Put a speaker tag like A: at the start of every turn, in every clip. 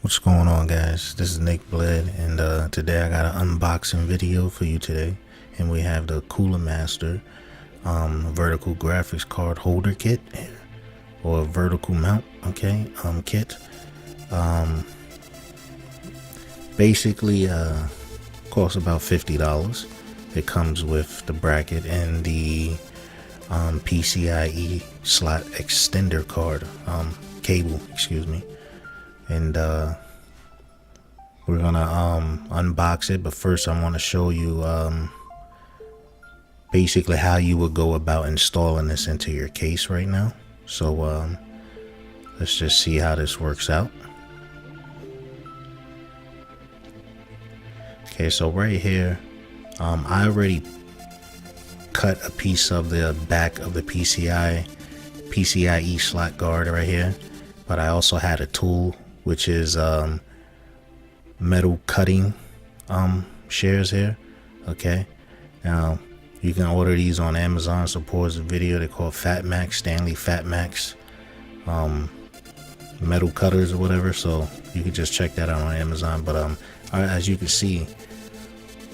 A: What's going on, guys? This is Nikk and today I got an unboxing video for you today, and we have the CoolerMaster vertical graphics card holder kit or vertical mount kit. Basically costs about $50. It comes with the bracket and the PCIe slot extender card cable, excuse me. And we're gonna unbox it, but first I want to show you basically how you would go about installing this into your case right now. So let's just see how this works out. Okay, so right here I already cut a piece of the back of the PCIe slot guard right here, but I also had a tool which is metal cutting shears here. Okay, now you can order these on Amazon, so pause the video. They're called Stanley Fat Max metal cutters or whatever, so you can just check that out on Amazon. But as you can see,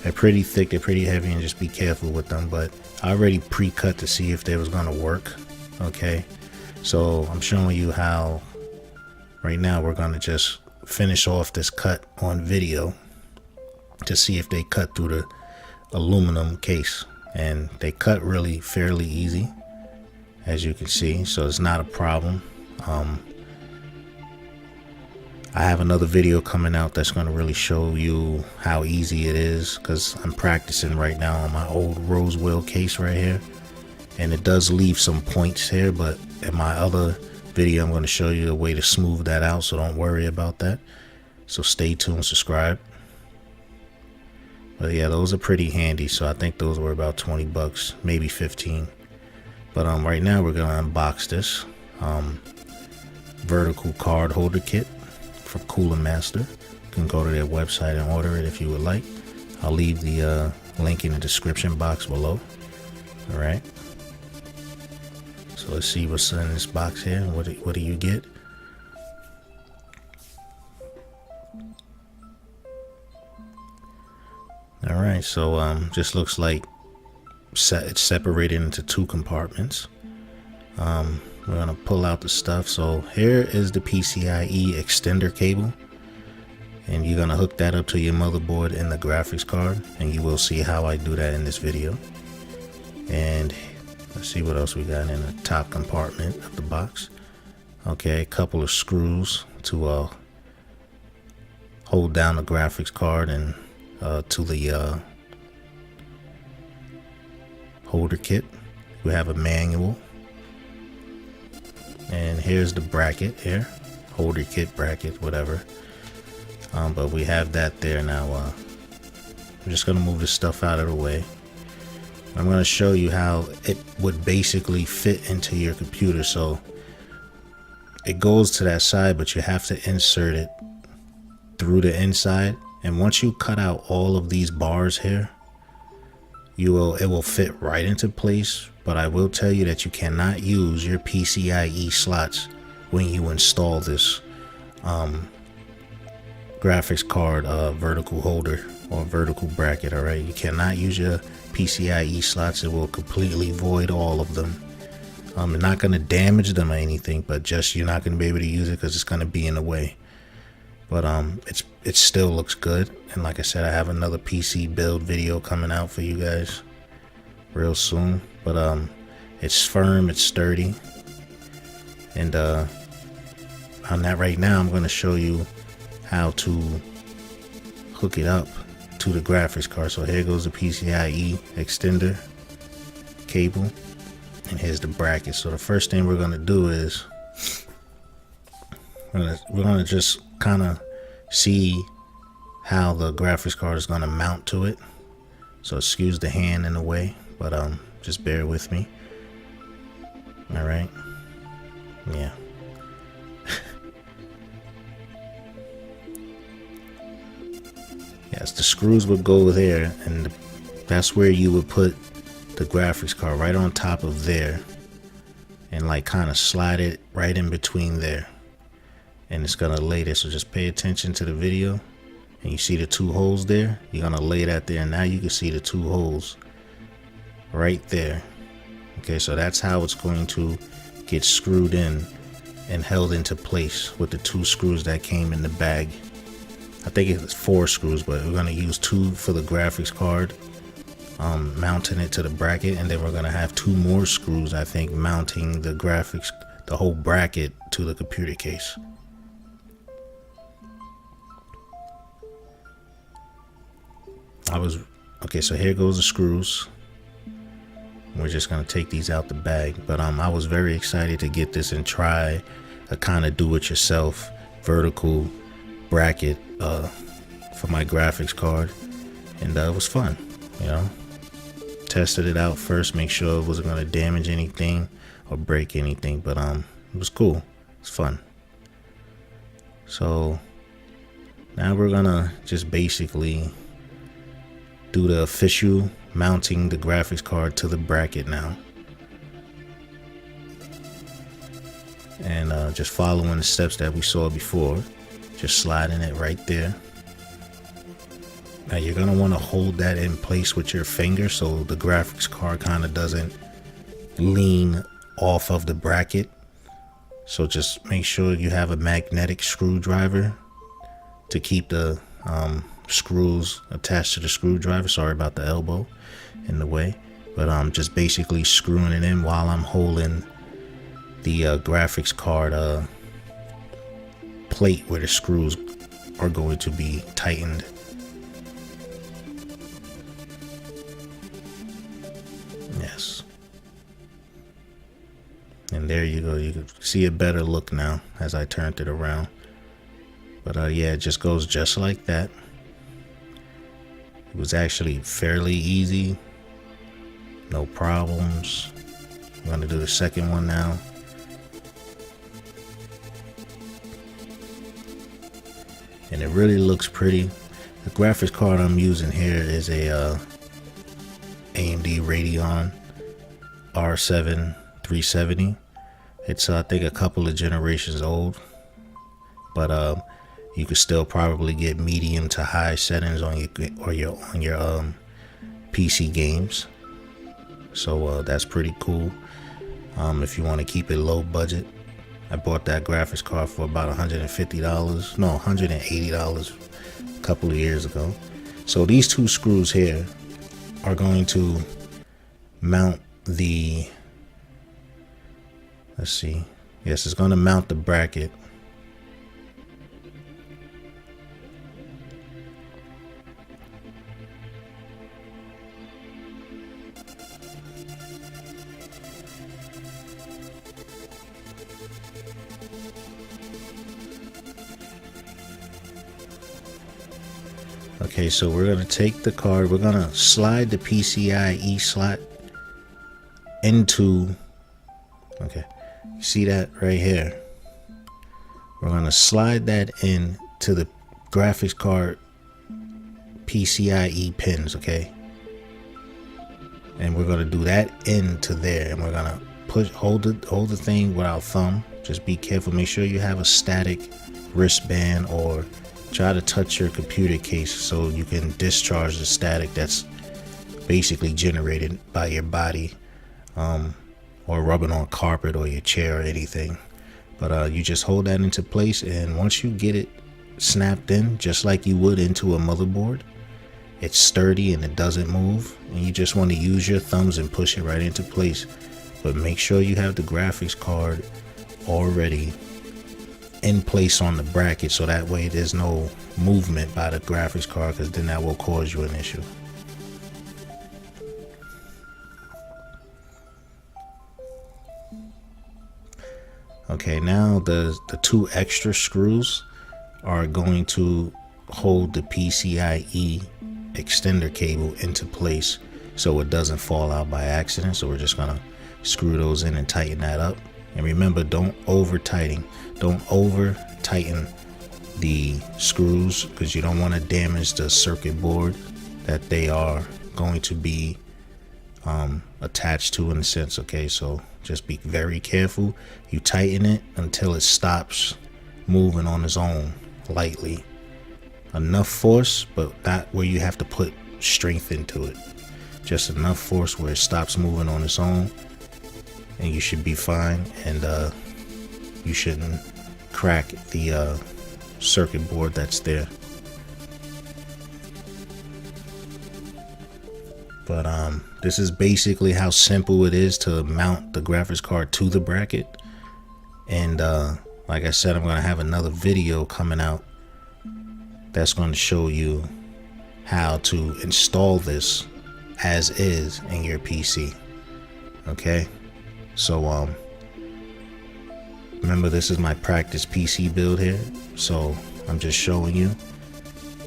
A: they're pretty thick, they're pretty heavy, and just be careful with them. But I already pre-cut to see if they was gonna work. Okay, so I'm showing you how. Right now we're gonna just finish off this cut on video to see if they cut through the aluminum case, and they cut really fairly easy, as you can see, so it's not a problem. I have another video coming out that's going to really show you how easy it is, because I'm practicing right now on my old Rosewell case right here, and it does leave some points here, but in my other video I'm going to show you a way to smooth that out, so don't worry about that. So stay tuned, subscribe. But yeah, those are pretty handy, so I think those were about 20 bucks, maybe 15. But right now we're going to unbox this vertical card holder kit for CoolerMaster. You can go to their website and order it if you would like. I'll leave the link in the description box below. All right, so let's see what's in this box here. What do you get? All right, so just looks like it's separated into two compartments. We're gonna pull out the stuff. So here is the PCIe extender cable, and you're gonna hook that up to your motherboard and the graphics card, and you will see how I do that in this video. And let's see what else we got in the top compartment of the box. Okay, a couple of screws to hold down the graphics card and to the holder kit. We have a manual, and here's the bracket here, holder kit bracket, whatever. But we have that there now. I'm just gonna move this stuff out of the way. I'm going to show you how it would basically fit into your computer. So it goes to that side, but you have to insert it through the inside. And once you cut out all of these bars here, it will fit right into place. But I will tell you that you cannot use your PCIe slots when you install this graphics card vertical holder or vertical bracket. All right, you cannot use your PCIe slots. It will completely void all of them. I'm not going to damage them or anything, but just you're not going to be able to use it because it's going to be in the way. But it still looks good, and like I said, I have another PC build video coming out for you guys real soon. But it's firm, it's sturdy, and on that right now I'm going to show you how to hook it up to the graphics card. So here goes the PCIe extender cable, and here's the bracket. So the first thing we're gonna do is we're gonna just kind of see how the graphics card is gonna mount to it. So excuse the hand in the way, but just bear with me. All right, yeah. Yes, the screws would go there, and that's where you would put the graphics card, right on top of there, and like kind of slide it right in between there. and it's gonna lay there. So just pay attention to the video, and you see the 2 holes there. You're gonna lay that there, and now you can see the 2 holes right there. Okay, so that's how it's going to get screwed in and held into place with the 2 screws that came in the bag. I think it's 4 screws, but we're gonna use 2 for the graphics card, mounting it to the bracket, and then we're gonna have 2 more screws, I think, mounting the graphics, the whole bracket to the computer case. Okay, so here goes the screws. We're just gonna take these out the bag, but I was very excited to get this and try a kind of do-it-yourself vertical bracket for my graphics card, and it was fun. You know, tested it out first, make sure it wasn't gonna damage anything or break anything, but it was cool. It's fun. So now we're gonna just basically do the official mounting the graphics card to the bracket now, and just following the steps that we saw before, just sliding it right there. Now you're gonna want to hold that in place with your finger so the graphics card kind of doesn't lean off of the bracket. So just make sure you have a magnetic screwdriver to keep the screws attached to the screwdriver. Sorry about the elbow in the way, but I'm just basically screwing it in while I'm holding the graphics card plate where the screws are going to be tightened. Yes, and there you go. You can see a better look now as I turned it around, but yeah, it just goes just like that. It was actually fairly easy, no problems. I'm gonna do the second one now. And it really looks pretty. The graphics card I'm using here is a AMD Radeon R7 370. It's I think a couple of generations old, but you could still probably get medium to high settings on your PC games. So that's pretty cool. If you want to keep it low budget, I bought that graphics card for about $150, no, $180 a couple of years ago. So these 2 screws here are going to mount the, let's see, yes, it's going to mount the bracket. Okay, so we're gonna take the card, we're gonna slide the PCIe slot into, okay, you see that right here? We're gonna slide that in to the graphics card PCIe pins, okay? And we're gonna do that into there, and we're gonna hold the thing with our thumb. Just be careful, make sure you have a static wristband, or try to touch your computer case so you can discharge the static that's basically generated by your body, or rubbing on carpet or your chair or anything. But you just hold that into place, and once you get it snapped in just like you would into a motherboard, it's sturdy and it doesn't move, and you just want to use your thumbs and push it right into place. But make sure you have the graphics card already in place on the bracket, so that way there's no movement by the graphics card, because then that will cause you an issue. Okay, now the 2 extra screws are going to hold the PCIe extender cable into place so it doesn't fall out by accident. So we're just gonna screw those in and tighten that up. And remember, don't over tighten the screws, because you don't want to damage the circuit board that they are going to be attached to, in a sense. Okay, so just be very careful. You tighten it until it stops moving on its own lightly. Enough force, but not where you have to put strength into it. Just enough force where it stops moving on its own, and you should be fine. And you shouldn't crack the circuit board that's there. But this is basically how simple it is to mount the graphics card to the bracket. And like I said, I'm going to have another video coming out that's going to show you how to install this as is in your PC. Okay, so remember, this is my practice PC build here, so I'm just showing you.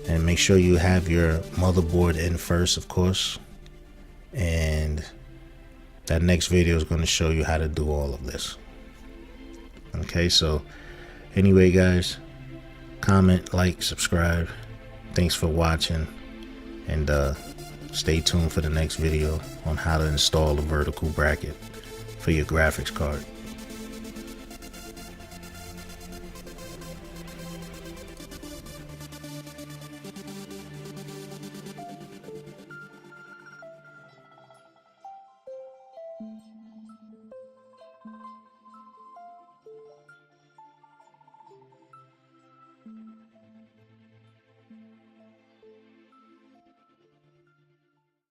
A: And make sure you have your motherboard in first, of course. And that next video is going to show you how to do all of this. Okay, so anyway, guys, comment, like, subscribe. Thanks for watching, and stay tuned for the next video on how to install a vertical bracket for your graphics card.